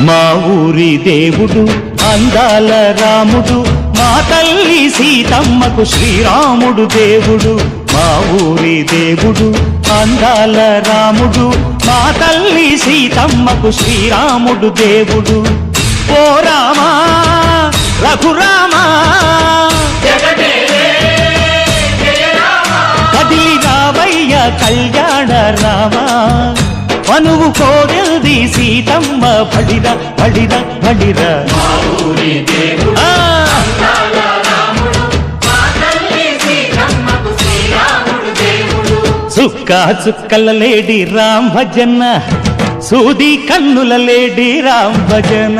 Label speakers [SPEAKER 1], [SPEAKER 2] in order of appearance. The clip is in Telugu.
[SPEAKER 1] మా ఊరి దేవుడు అందాల రాముడు, మా తల్లి సీతమ్మకు శ్రీరాముడు దేవుడు. మా ఊరి దేవుడు అందాల రాముడు, మా తల్లి సీతమ్మకు శ్రీరాముడు దేవుడు. ఓ రామా రఘురామా కదిలి రావయ్య కళ్యాణ రామా, మనువు కోరెల్ది సీతమ్మ బడిరా బడిరా బడిరా. చుక్క చుక్కల లేడి రామ్ భజన, సూది కన్నుల లేడి రామ్ భజన.